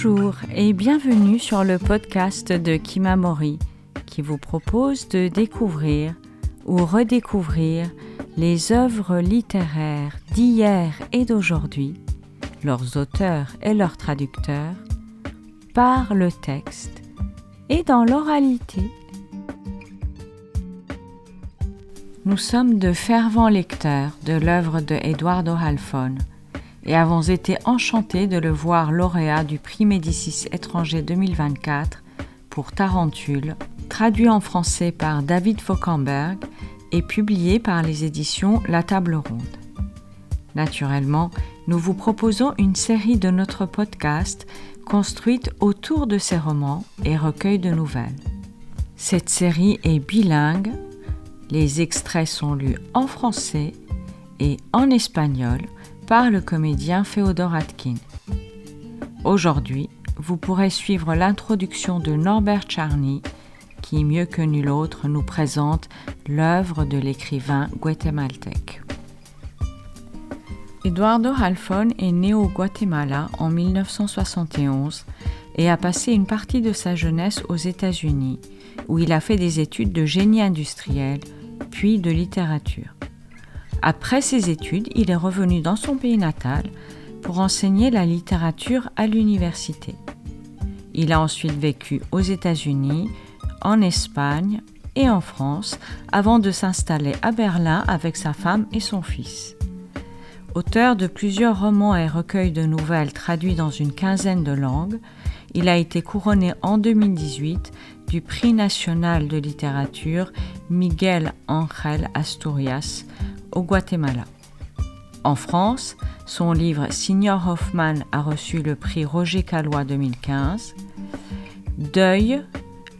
Bonjour et bienvenue sur le podcast de Kimamori qui vous propose de découvrir ou redécouvrir les œuvres littéraires d'hier et d'aujourd'hui, leurs auteurs et leurs traducteurs, par le texte et dans l'oralité. Nous sommes de fervents lecteurs de l'œuvre de Eduardo Halfon et avons été enchantés de le voir lauréat du prix Médicis étranger 2024 pour Tarentule, traduit en français par David Fauquemberg et publié par les éditions La Table Ronde. Naturellement, nous vous proposons une série de notre podcast construite autour de ces romans et recueils de nouvelles. Cette série est bilingue, les extraits sont lus en français et en espagnol par le comédien Féodor Atkins. Aujourd'hui, vous pourrez suivre l'introduction de Norbert Charny, qui, mieux que nul autre, nous présente l'œuvre de l'écrivain guatémaltèque. Eduardo Halfon est né au Guatemala en 1971 et a passé une partie de sa jeunesse aux États-Unis, où il a fait des études de génie industriel, puis de littérature. Après ses études, il est revenu dans son pays natal pour enseigner la littérature à l'université. Il a ensuite vécu aux États-Unis, en Espagne et en France avant de s'installer à Berlin avec sa femme et son fils. Auteur de plusieurs romans et recueils de nouvelles traduits dans une quinzaine de langues, il a été couronné en 2018 du Prix national de littérature Miguel Ángel Asturias au Guatemala. En France, son livre Signor Hoffman a reçu le prix Roger Calois 2015, Deuil,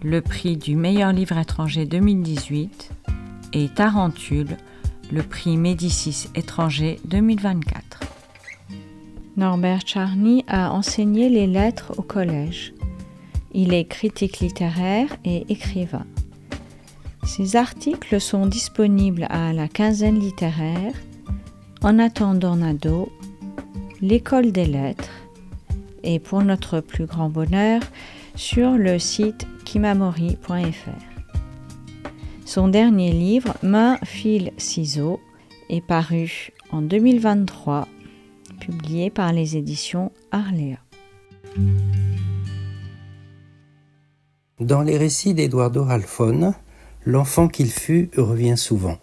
le prix du meilleur livre étranger 2018 et Tarentule, le prix Médicis étranger 2024. Norbert Charny a enseigné les lettres au collège. Il est critique littéraire et écrivain. Ses articles sont disponibles à la Quinzaine littéraire, En attendant Nado, l'École des lettres et pour notre plus grand bonheur sur le site kimamori.fr. Son dernier livre, Main, fil, ciseaux, est paru en 2023, publié par les éditions Arléa. Dans les récits d'Eduardo Halfon, l'enfant qu'il fut revient souvent.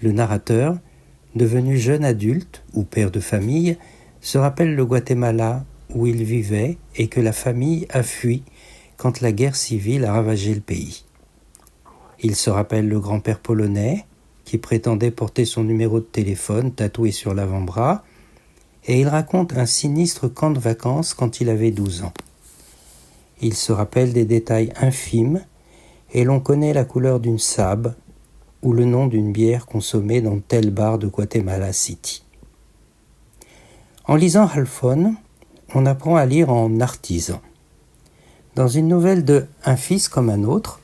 Le narrateur, devenu jeune adulte ou père de famille, se rappelle le Guatemala où il vivait et que la famille a fui quand la guerre civile a ravagé le pays. Il se rappelle le grand-père polonais qui prétendait porter son numéro de téléphone tatoué sur l'avant-bras et il raconte un sinistre camp de vacances quand il avait 12 ans. Il se rappelle des détails infimes et l'on connaît la couleur d'une sab ou le nom d'une bière consommée dans tel bar de Guatemala City. En lisant Halfon, on apprend à lire en artisan. Dans une nouvelle de Un fils comme un autre,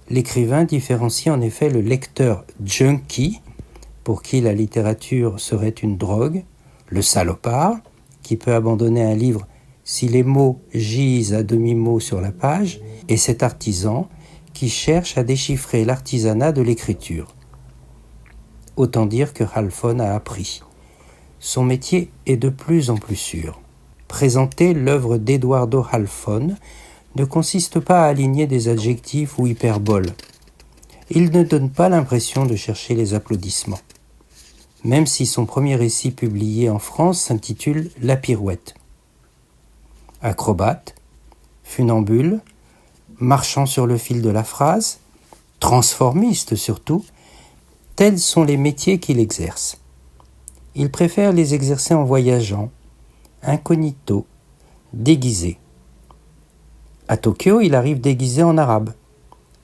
l'écrivain différencie en effet le lecteur junkie, pour qui la littérature serait une drogue, le salopard, qui peut abandonner un livre si les mots gisent à demi-mot sur la page, et cet artisan qui cherche à déchiffrer l'artisanat de l'écriture. Autant dire que Halfon a appris. Son métier est de plus en plus sûr. Présenter l'œuvre d'Eduardo Halfon ne consiste pas à aligner des adjectifs ou hyperboles. Il ne donne pas l'impression de chercher les applaudissements. Même si son premier récit publié en France s'intitule La Pirouette. Acrobate, funambule, marchant sur le fil de la phrase, transformiste surtout, tels sont les métiers qu'il exerce. Il préfère les exercer en voyageant, incognito, déguisé. À Tokyo, il arrive déguisé en arabe.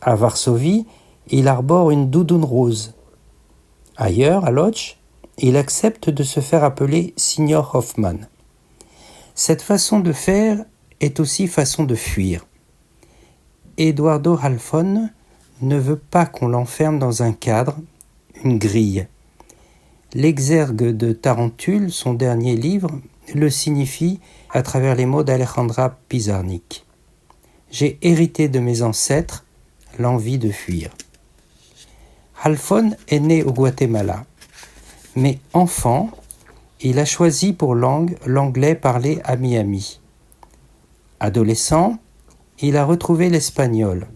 À Varsovie, il arbore une doudoune rose. Ailleurs, à Łódź, il accepte de se faire appeler Signor Hoffman. Cette façon de faire est aussi façon de fuir. Eduardo Halfon ne veut pas qu'on l'enferme dans un cadre, une grille. L'Exergue de Tarentule, son dernier livre, le signifie à travers les mots d'Alejandra Pizarnik. J'ai hérité de mes ancêtres l'envie de fuir. Halfon est né au Guatemala, mais enfant, il a choisi pour langue l'anglais parlé à Miami. Adolescent, il a retrouvé l'espagnol.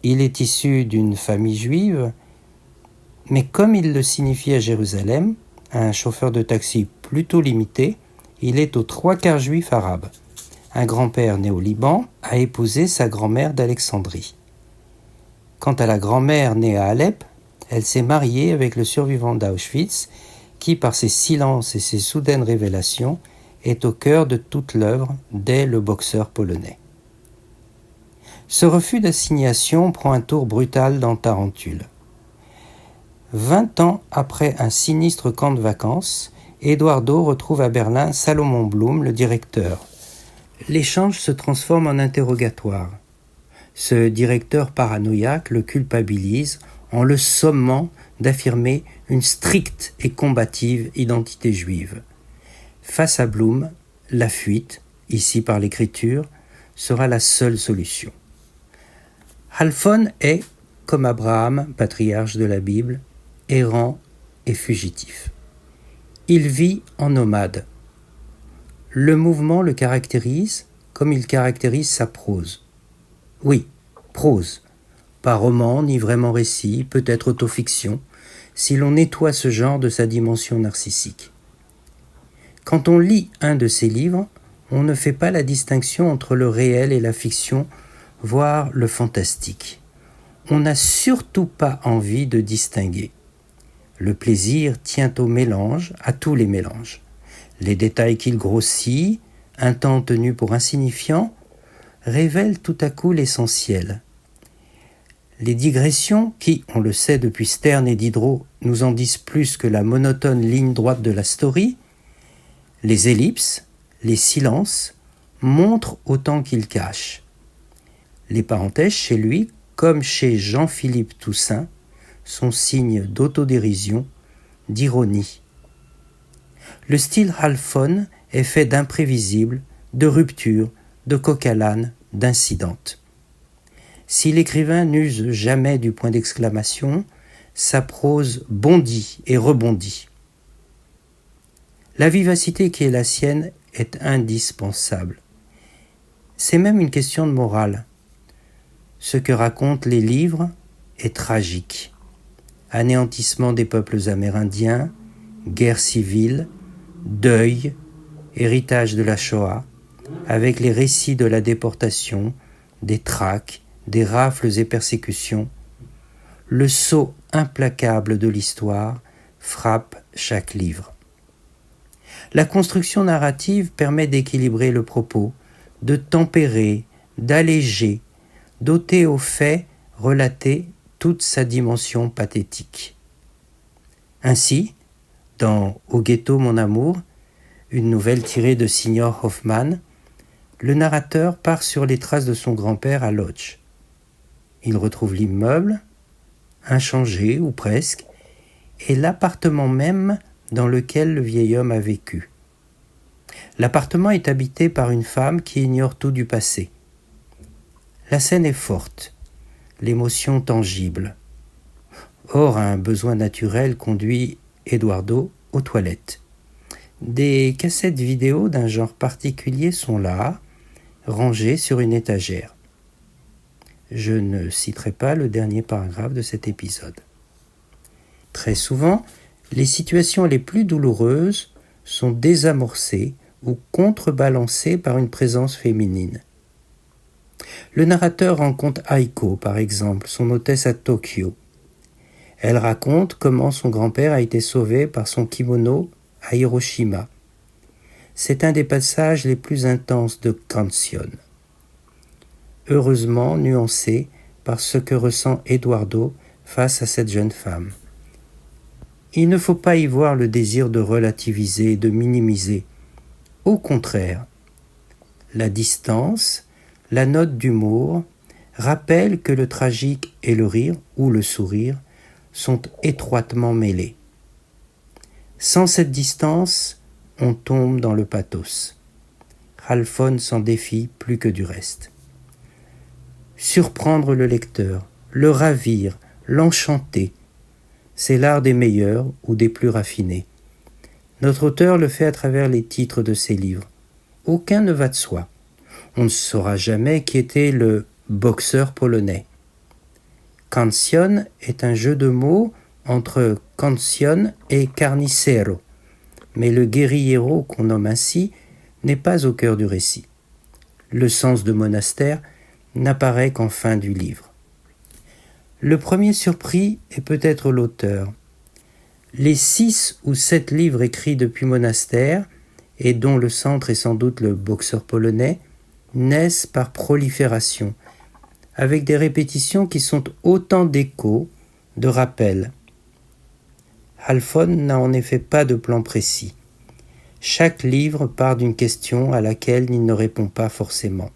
Il est issu d'une famille juive, mais comme il le signifie à Jérusalem, un chauffeur de taxi plutôt limité, il est aux 3/4 juif arabe. Un grand-père né au Liban a épousé sa grand-mère d'Alexandrie. Quant à la grand-mère née à Alep, elle s'est mariée avec le survivant d'Auschwitz, qui, par ses silences et ses soudaines révélations, est au cœur de toute l'œuvre dès Le boxeur polonais. Ce refus d'assignation prend un tour brutal dans Tarentule. 20 ans après un sinistre camp de vacances, Eduardo retrouve à Berlin Salomon Blum, le directeur. L'échange se transforme en interrogatoire. Ce directeur paranoïaque le culpabilise en le sommant d'affirmer une stricte et combative identité juive. Face à Blum, la fuite, ici par l'écriture, sera la seule solution. Halfon est, comme Abraham, patriarche de la Bible, errant et fugitif. Il vit en nomade. Le mouvement le caractérise comme il caractérise sa prose. Oui, prose. Pas roman, ni vraiment récit, peut-être autofiction, si l'on nettoie ce genre de sa dimension narcissique. Quand on lit un de ses livres, on ne fait pas la distinction entre le réel et la fiction, voire le fantastique. On n'a surtout pas envie de distinguer. Le plaisir tient au mélange, à tous les mélanges. Les détails qu'il grossit, un temps tenu pour insignifiants, révèlent tout à coup l'essentiel. Les digressions qui, on le sait depuis Stern et Diderot, nous en disent plus que la monotone ligne droite de la story, les ellipses, les silences, montrent autant qu'ils cachent. Les parenthèses chez lui, comme chez Jean-Philippe Toussaint, sont signes d'autodérision, d'ironie. Le style Halfon est fait d'imprévisibles, de ruptures, de coq à l'âne, d'incidentes. Si l'écrivain n'use jamais du point d'exclamation, sa prose bondit et rebondit. La vivacité qui est la sienne est indispensable. C'est même une question de morale. Ce que racontent les livres est tragique. Anéantissement des peuples amérindiens, guerre civile, deuil, héritage de la Shoah, avec les récits de la déportation, des traques, des rafles et persécutions, le sceau implacable de l'histoire frappe chaque livre. La construction narrative permet d'équilibrer le propos, de tempérer, d'alléger, d'ôter aux faits relatés toute sa dimension pathétique. Ainsi, dans Au ghetto mon amour, une nouvelle tirée de Signor Hoffman, le narrateur part sur les traces de son grand-père à Łódź. Il retrouve l'immeuble, inchangé ou presque, et l'appartement même dans lequel le vieil homme a vécu. L'appartement est habité par une femme qui ignore tout du passé. La scène est forte, l'émotion tangible. Or, un besoin naturel conduit Eduardo aux toilettes. Des cassettes vidéo d'un genre particulier sont là, rangées sur une étagère. Je ne citerai pas le dernier paragraphe de cet épisode. Très souvent, les situations les plus douloureuses sont désamorcées ou contrebalancées par une présence féminine. Le narrateur rencontre Aiko, par exemple, son hôtesse à Tokyo. Elle raconte comment son grand-père a été sauvé par son kimono à Hiroshima. C'est un des passages les plus intenses de Canción. Heureusement nuancé par ce que ressent Eduardo face à cette jeune femme. Il ne faut pas y voir le désir de relativiser, de minimiser. Au contraire, la distance, la note d'humour, rappellent que le tragique et le rire, ou le sourire, sont étroitement mêlés. Sans cette distance, on tombe dans le pathos. Halfon s'en défie plus que du reste. Surprendre le lecteur, le ravir, l'enchanter, c'est l'art des meilleurs ou des plus raffinés. Notre auteur le fait à travers les titres de ses livres. Aucun ne va de soi. On ne saura jamais qui était le boxeur polonais. Cancion est un jeu de mots entre cancion et carnicero, mais le guerriero qu'on nomme ainsi n'est pas au cœur du récit. Le sens de monastère n'apparaît qu'en fin du livre. Le premier surpris est peut-être l'auteur. Les 6 ou 7 livres écrits depuis monastère, et dont le centre est sans doute le boxeur polonais, naissent par prolifération, avec des répétitions qui sont autant d'échos, de rappels. Halfon n'a en effet pas de plan précis. Chaque livre part d'une question à laquelle il ne répond pas forcément.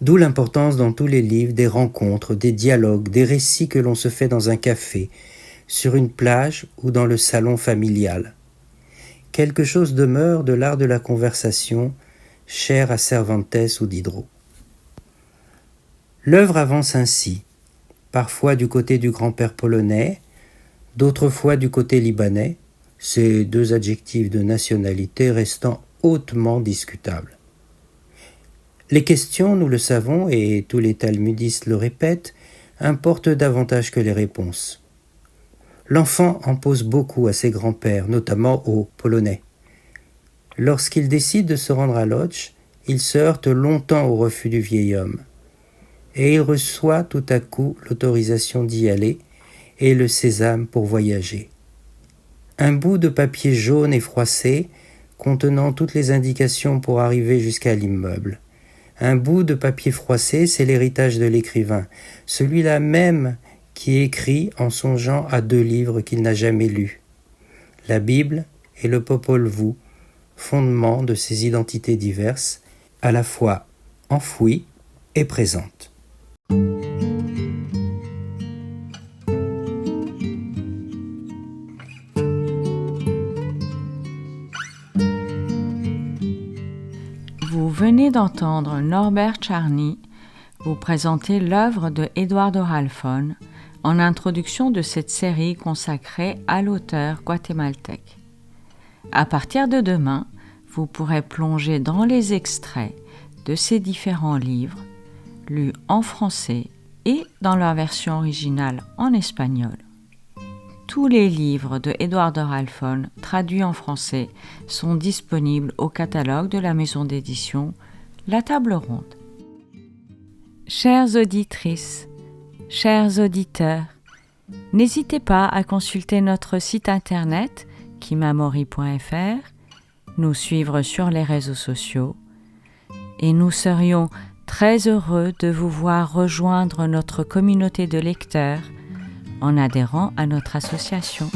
D'où l'importance dans tous les livres des rencontres, des dialogues, des récits que l'on se fait dans un café, sur une plage ou dans le salon familial. Quelque chose demeure de l'art de la conversation, cher à Cervantes ou Diderot. L'œuvre avance ainsi, parfois du côté du grand-père polonais, d'autres fois du côté libanais, ces 2 adjectifs de nationalité restant hautement discutables. Les questions, nous le savons, et tous les talmudistes le répètent, importent davantage que les réponses. L'enfant en pose beaucoup à ses grands-pères, notamment aux Polonais. Lorsqu'il décide de se rendre à Łódź, il se heurte longtemps au refus du vieil homme. Et il reçoit tout à coup l'autorisation d'y aller et le sésame pour voyager. Un bout de papier jaune et froissé, contenant toutes les indications pour arriver jusqu'à l'immeuble. Un bout de papier froissé, c'est l'héritage de l'écrivain, celui-là même qui écrit en songeant à 2 livres qu'il n'a jamais lus. La Bible et le Popol Vuh, fondement de ses identités diverses, à la fois enfouies et présentes. Vous venez d'entendre Norbert Czarny vous présenter l'œuvre de Eduardo Halfon en introduction de cette série consacrée à l'auteur guatémaltèque. À partir de demain, vous pourrez plonger dans les extraits de ces différents livres, lus en français et dans leur version originale en espagnol. Tous les livres de Eduardo Halfon traduits en français sont disponibles au catalogue de la maison d'édition La Table Ronde. Chères auditrices, chers auditeurs, n'hésitez pas à consulter notre site internet kimamori.fr, nous suivre sur les réseaux sociaux et nous serions très heureux de vous voir rejoindre notre communauté de lecteurs en adhérant à notre association.